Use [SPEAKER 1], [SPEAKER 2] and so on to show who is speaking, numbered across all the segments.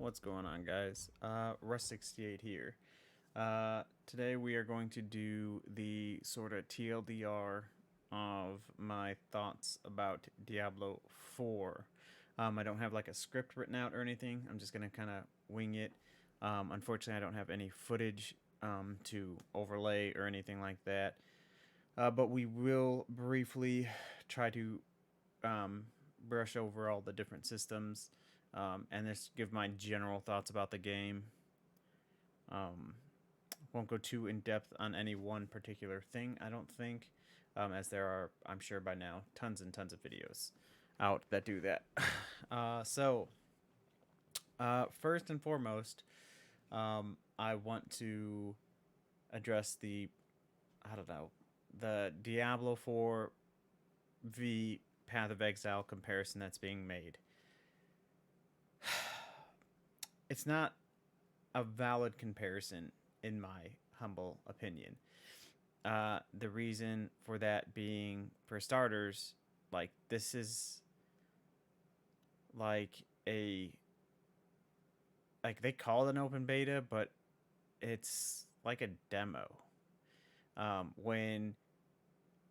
[SPEAKER 1] What's going on, guys? Rust68 here. Today we are going to do the sort of TLDR of my thoughts about Diablo 4. I don't have like a script written out or anything. I'm just going to kind of wing it. Unfortunately, I don't have any footage to overlay or anything like that. But we will briefly try to um, brush over all the different systems and just give my general thoughts about the game. Um, won't go too in depth on any one particular thing, I don't think, as there are, I'm sure by now, tons and tons of videos out that do that. First and foremost, I want to address I don't know, the Diablo 4 v Path of Exile comparison that's being made. It's not a valid comparison, in my humble opinion. The reason for that being, for starters, like this is like a like they call it an open beta, but it's like a demo. When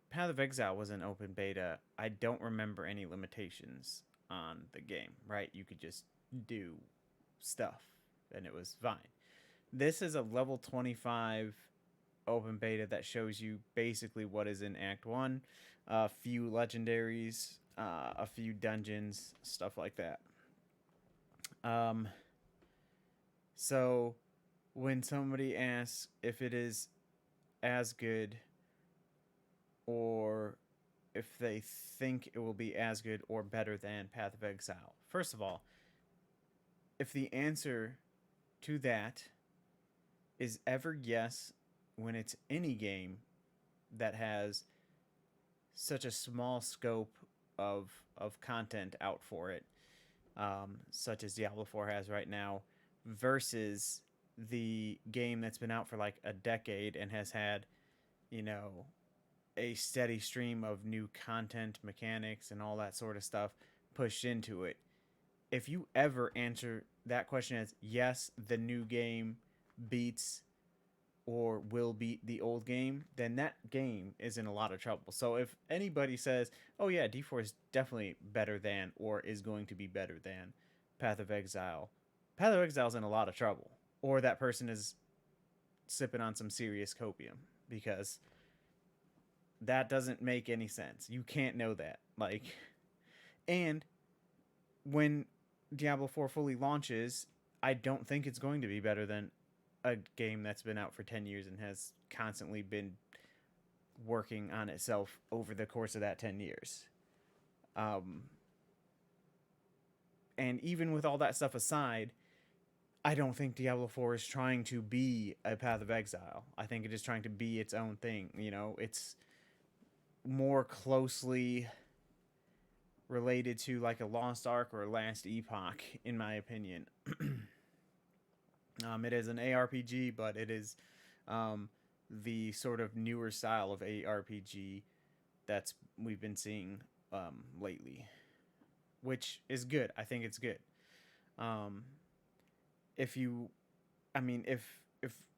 [SPEAKER 1] Path of Exile was an open beta, I don't remember any limitations on the game. Right, you could just do stuff, and it was fine. This is a level 25 open beta that shows you basically what is in Act 1, a few legendaries, a few dungeons, stuff like that. Um, so when somebody asks if it is as good or if they think it will be as good or better than Path of Exile, first of all, if the answer to that is ever yes when it's any game that has such a small scope of content out for it, such as Diablo 4 has right now, versus the game that's been out for like a decade and has had, you know, a steady stream of new content, mechanics, and all that sort of stuff pushed into it. If you ever answer that question as yes, the new game beats or will beat the old game, then that game is in a lot of trouble. So if anybody says, "Oh yeah, D4 is definitely better than or is going to be better than Path of Exile," Path of Exile is in a lot of trouble, or that person is sipping on some serious copium, because that doesn't make any sense. You can't know that. And when Diablo 4 fully launches, I don't think it's going to be better than a game that's been out for 10 years and has constantly been working on itself over the course of that 10 years. Um, and even with all that stuff aside, I don't think Diablo 4 is trying to be a Path of Exile. I think it is trying to be its own thing. You know, it's more closely related to like a Lost Ark or a Last Epoch, in my opinion. It is an ARPG, but it is the sort of newer style of ARPG that's we've been seeing lately, which is good. I think it's good. Um, if you, I mean, if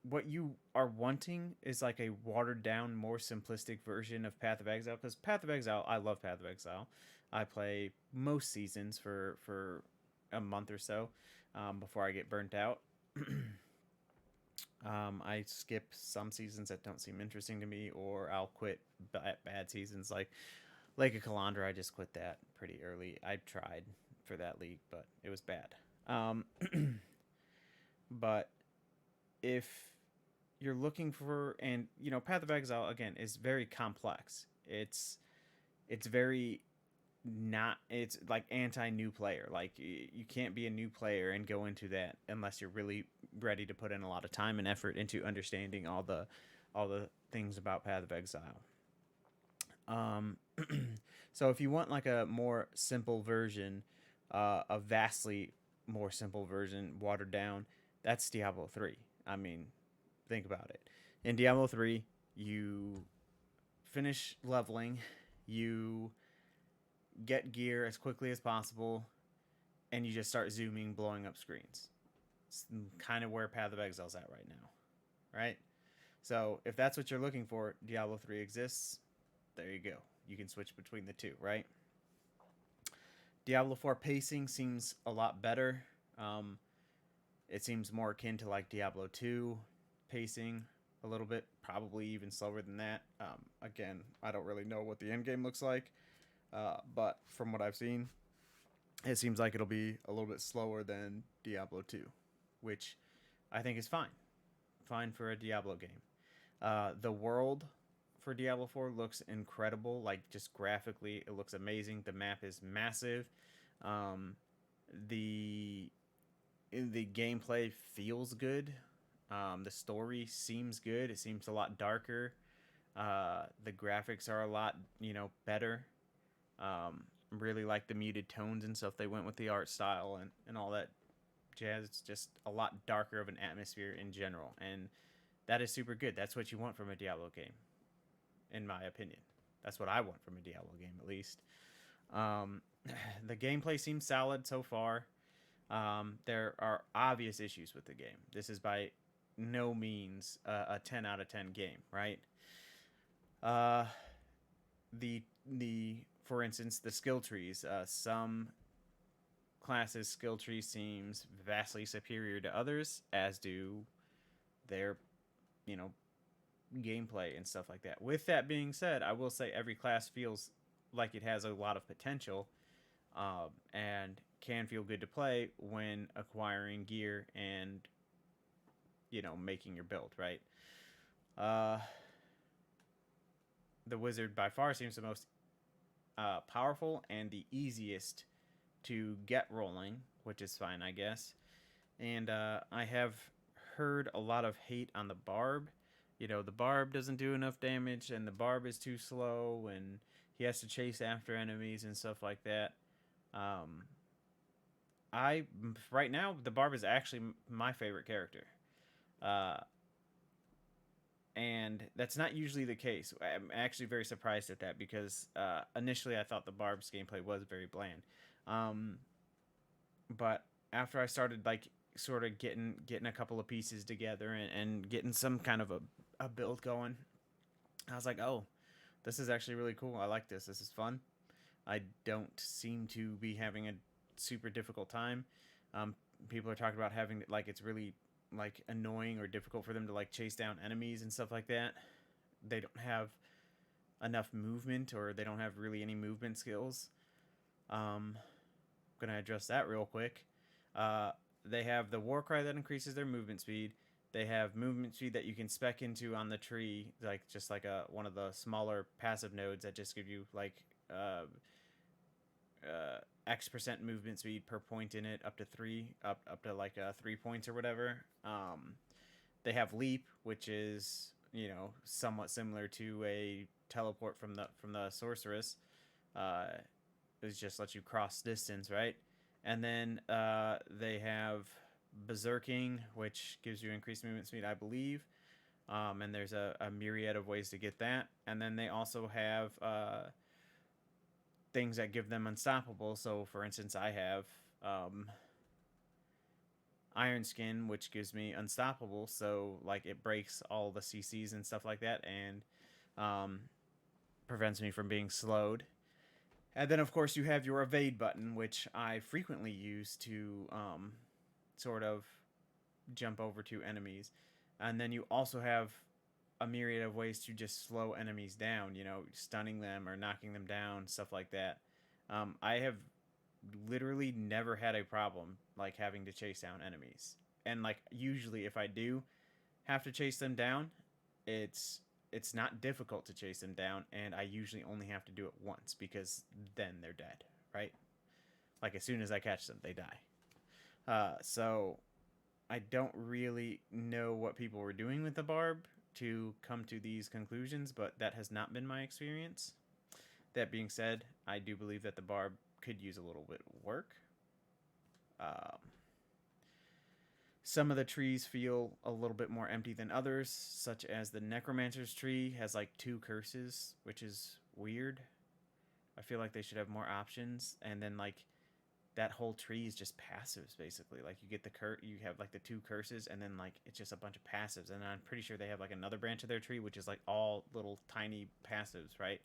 [SPEAKER 1] what you are wanting is like a watered down, more simplistic version of Path of Exile, because Path of Exile, I love Path of Exile. I play most seasons for a month or so before I get burnt out. I skip some seasons that don't seem interesting to me, or I'll quit bad seasons like Lake of Calandra. I just quit that pretty early. I tried for that league, but it was bad. Um, but if you're looking for, and you know, Path of Exile again is very complex. It's very not, it's like anti new player. Like you can't be a new player and go into that unless you're really ready to put in a lot of time and effort into understanding all the things about Path of Exile. um so if you want like a more simple version, a vastly more simple version, watered down, that's Diablo 3. I mean, think about it. In Diablo 3, you finish leveling, you get gear as quickly as possible, and you just start zooming, blowing up screens. kind of where Path of Exile's at right now, right? So if that's what you're looking for, Diablo 3 exists. There you go. You can switch between the two, right? Diablo 4 pacing seems a lot better. Um, it seems more akin to like Diablo 2 pacing a little bit, probably even slower than that. Again, I don't really know what the end game looks like, but from what I've seen, it seems like it'll be a little bit slower than Diablo 2, which I think is fine. Fine for a Diablo game. The world for Diablo 4 looks incredible. Like, just graphically, it looks amazing. The map is massive. Um, the the gameplay feels good. The story seems good. It seems a lot darker. The graphics are a lot, better. Really like the muted tones and stuff they went with the art style and all that jazz. It's just a lot darker of an atmosphere in general. And that is super good. That's what you want from a Diablo game, in my opinion. That's what I want from a Diablo game, at least. Um, the gameplay seems solid so far. There are obvious issues with the game. This is by no means a 10 out of 10 game, right? Uh, the for instance, the skill trees. Some classes' skill tree seems vastly superior to others, as do their, you know, gameplay and stuff like that. With that being said, I will say every class feels like it has a lot of potential, and can feel good to play when acquiring gear and making your build right. Uh, the wizard by far seems the most powerful and the easiest to get rolling, which is fine, I guess. And I have heard a lot of hate on the barb. The barb doesn't do enough damage, and the barb is too slow, and he has to chase after enemies and stuff like that. Um, I right now the barb is actually my favorite character, uh, and that's not usually the case. I'm actually very surprised at that because initially I thought the barb's gameplay was very bland, um, but after I started like sort of getting a couple of pieces together and getting some kind of a build going, I was like, oh, this is actually really cool. I like this. This is fun. I don't seem to be having a super difficult time. Um, People are talking about having like it's really like annoying or difficult for them to like chase down enemies and stuff like that. They don't have enough movement, or they don't have really any movement skills. I'm gonna address that real quick. Uh, they have the war cry that increases their movement speed. They have movement speed that you can spec into on the tree, like just like a one of the smaller passive nodes that just give you like X% movement speed per point in it, up to up to like 3 points or whatever. They have leap, which is somewhat similar to a teleport from the sorceress. Uh, it just lets you cross distance, right? And then they have berserking, which gives you increased movement speed, I believe. And there's a myriad of ways to get that. And then they also have things that give them unstoppable. So, for instance, I have Iron Skin, which gives me unstoppable. So, like, it breaks all the CCs and stuff like that, and um, prevents me from being slowed. And then, of course, you have your evade button, which I frequently use to sort of jump over to enemies. And then you also have a myriad of ways to just slow enemies down, stunning them or knocking them down, stuff like that. I have literally never had a problem like having to chase down enemies. And like usually if I do have to chase them down, it's it's not difficult to chase them down, and I usually only have to do it once because then they're dead, right? Like as soon as I catch them, they die. So I don't really know what people were doing with the barb to come to these conclusions, but that has not been my experience. That being said, I do believe that the barb could use a little bit of work. Um, some of the trees feel a little bit more empty than others, such as the Necromancer's tree has like two curses, which is weird. I feel like they should have more options. And then like that whole tree is just passives basically. Like you get you have like the two curses, and then like it's just a bunch of passives. And I'm pretty sure they have like another branch of their tree which is like all little tiny passives, right?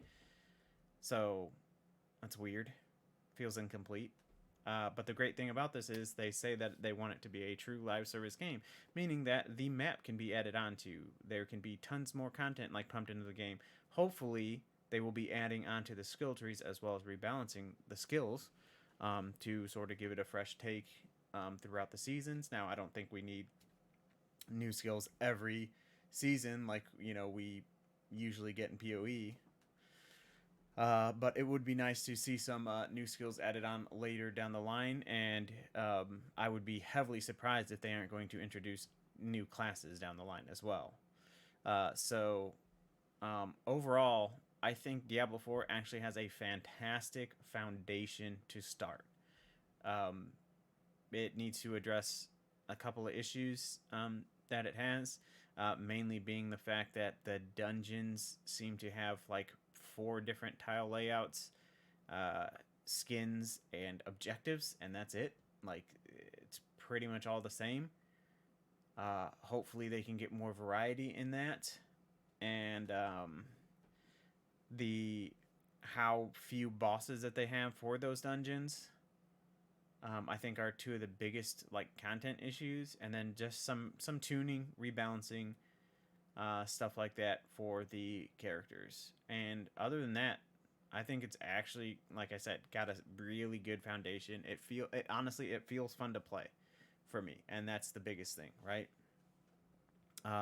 [SPEAKER 1] So that's weird. Feels incomplete. But the great thing about this is they say that they want it to be a true live service game, meaning that the map can be added onto. There can be tons more content like pumped into the game. Hopefully, they will be adding onto the skill trees as well as rebalancing the skills to sort of give it a fresh take throughout the seasons. Now, I don't think we need new skills every season like we usually get in PoE. But it would be nice to see some new skills added on later down the line, and I would be heavily surprised if they aren't going to introduce new classes down the line as well. Overall, I think Diablo 4 actually has a fantastic foundation to start. Um, it needs to address a couple of issues that it has, mainly being the fact that the dungeons seem to have like four different tile layouts, uh, skins, and objectives, and that's it. Like, it's pretty much all the same. Hopefully, they can get more variety in that, and the how few bosses that they have for those dungeons. I think are two of the biggest like content issues, and then just some tuning, rebalancing, stuff like that for the characters. And other than that, I think it's actually, like I said, got a really good foundation. It honestly it feels fun to play for me, and that's the biggest thing, right?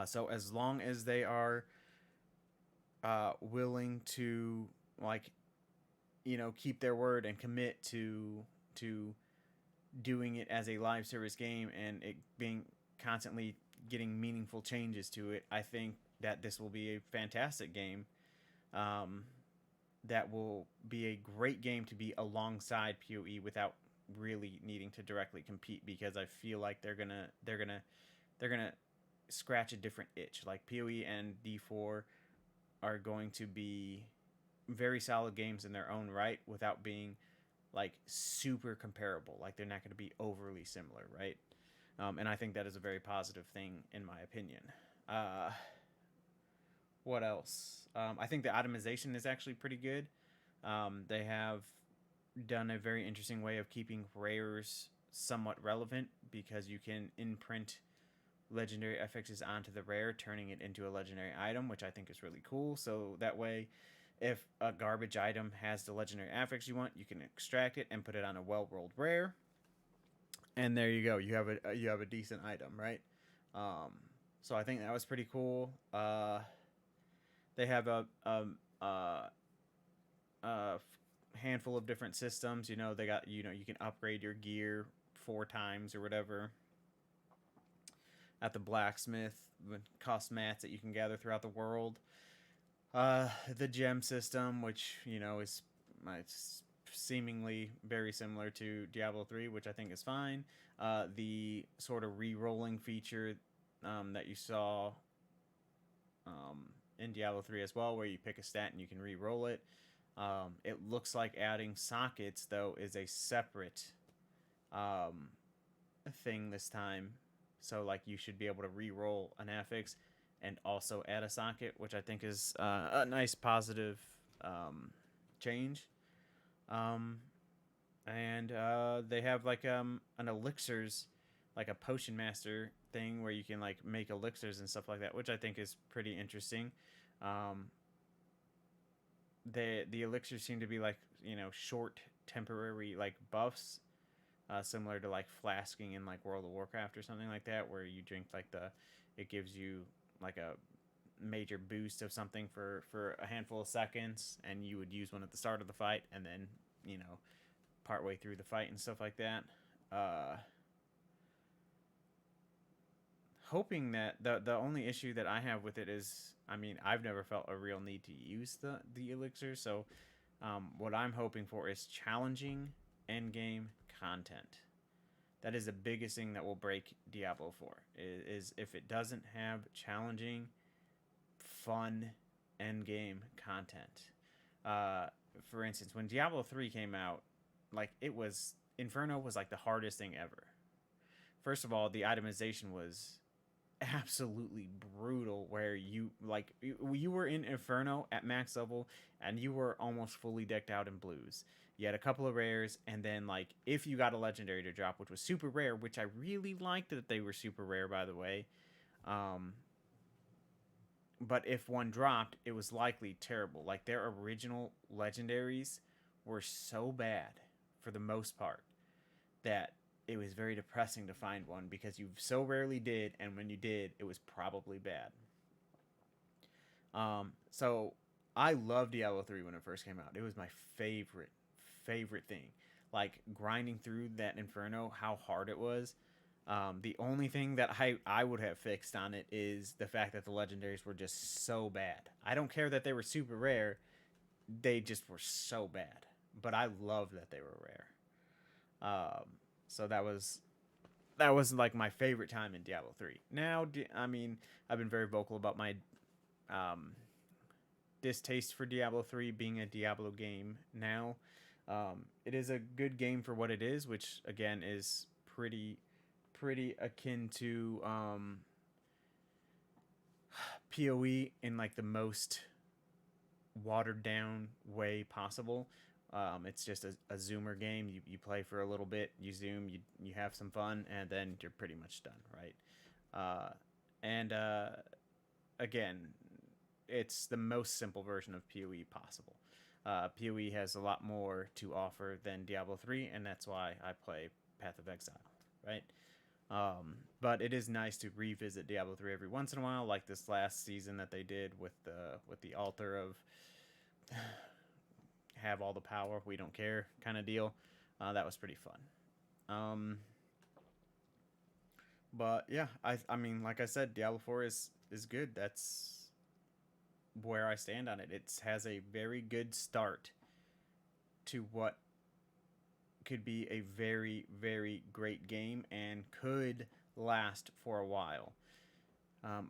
[SPEAKER 1] So as long as they are willing to like keep their word and commit to doing it as a live service game and it being constantly getting meaningful changes to it, I think that this will be a fantastic game. Um, that will be a great game to be alongside PoE without really needing to directly compete, because I feel like they're gonna scratch a different itch. Like PoE and D4 are going to be very solid games in their own right without being like super comparable. Like they're not going to be overly similar, right? And I think that is a very positive thing in my opinion. Uh, what else? I think the optimization is actually pretty good. They have done a very interesting way of keeping rares somewhat relevant, because you can imprint legendary FXs onto the rare, turning it into a legendary item, which I think is really cool. So that way, if a garbage item has the legendary affix you want, you can extract it and put it on a well-rolled rare, and there you go. You have a decent item, right? Um, so I think that was pretty cool. They have a handful of different systems. They got you can upgrade your gear 4 times or whatever at the blacksmith, cost mats that you can gather throughout the world. The gem system, which is it's seemingly very similar to Diablo 3, which I think is fine. The sort of re-rolling feature that you saw in Diablo 3 as well, where you pick a stat and you can re-roll it. It looks like adding sockets, though, is a separate um, thing this time. So, like, you should be able to re-roll an affix and also add a socket, which I think is a nice positive change. Um, and they have like an elixirs, like a potion master thing where you can like make elixirs and stuff like that, which I think is pretty interesting. Um, the elixirs seem to be like short temporary like buffs, similar to like flasking in like World of Warcraft or something like that, where you drink like it gives you like a major boost of something for a handful of seconds, and you would use one at the start of the fight and then partway through the fight and stuff like that. uh Hoping that the only issue that I have with it is, I mean, I've never felt a real need to use the elixir. So what I'm hoping for is challenging end game content. That is the biggest thing that will break Diablo 4, is if it doesn't have challenging, fun end game content. uh for instance, when Diablo 3 came out, like it was Inferno was like the hardest thing ever. First of all, the itemization was absolutely brutal, where you were in Inferno at max level and you were almost fully decked out in blues. You had a couple of rares, and then like if you got a legendary to drop, which was super rare, which I really liked that they were super rare, by the way. um but if one dropped, it was likely terrible. Like their original legendaries were so bad for the most part that it was very depressing to find one, because you so rarely did, and when you did, it was probably bad. So I loved Diablo 3 when it first came out. It was my favorite thing. Like grinding through that Inferno, how hard it was. The only thing that I would have fixed on it is the fact that the legendaries were just so bad. I don't care that they were super rare, they just were so bad. But I loved that they were rare. Um, so that was like my favorite time in Diablo 3. Now, I mean, I've been very vocal about my um, distaste for Diablo 3 being a Diablo game now. It is a good game for what it is, which again is pretty akin to PoE in like the most watered down way possible. It's just a zoomer game. You play for a little bit, you zoom, you have some fun, and then you're pretty much done, right? And again, it's the most simple version of PoE possible. PoE has a lot more to offer than Diablo 3, and that's why I play Path of Exile, right? But it is nice to revisit Diablo 3 every once in a while, like this last season that they did with the altar of have all the power, we don't care kind of deal. That was pretty fun. Um, but yeah, I mean, like I said, Diablo 4 is good. That's where I stand on it. It has a very good start to what could be a very great game and could last for a while.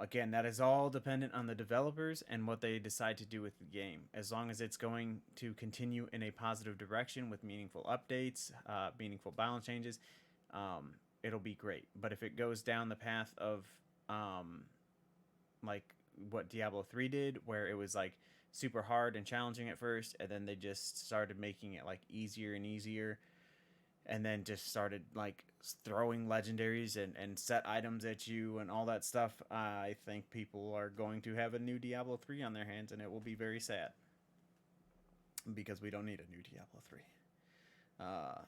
[SPEAKER 1] Again, that is all dependent on the developers and what they decide to do with the game. As long as it's going to continue in a positive direction with meaningful updates, meaningful balance changes, it'll be great. But if it goes down the path of like what Diablo 3 did, where it was like super hard and challenging at first, and then they just started making it like easier and easier, and then just started like throwing legendaries and set items at you and all that stuff, I think people are going to have a new Diablo 3 on their hands, and it will be very sad, because we don't need a new Diablo 3. Uh,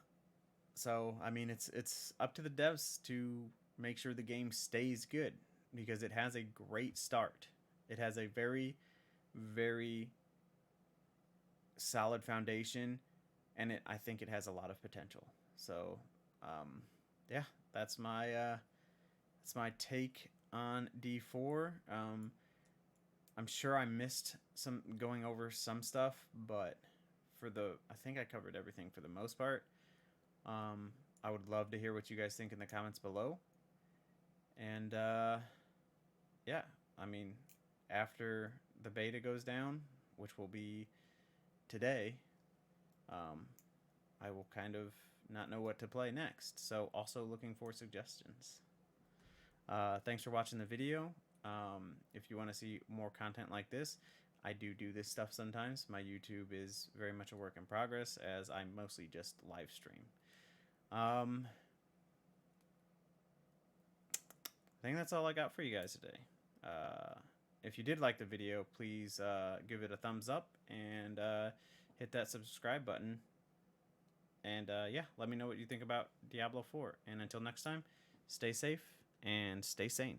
[SPEAKER 1] so I mean, it's up to the devs to make sure the game stays good, because it has a great start. It has a very solid foundation, and I think it has a lot of potential. So, um, yeah, that's my take on D4. I'm sure I missed some going over some stuff, but I think I covered everything for the most part. I would love to hear what you guys think in the comments below. And yeah, I mean, after the beta goes down, which will be today, um, I will kind of not know what to play next. So also looking for suggestions. Thanks for watching the video. If you want to see more content like this, I do this stuff sometimes. My YouTube is very much a work in progress, as I mostly just live stream. I think that's all I got for you guys today. If you did like the video, please give it a thumbs up and hit that subscribe button. And yeah, let me know what you think about Diablo 4. And until next time, stay safe and stay sane.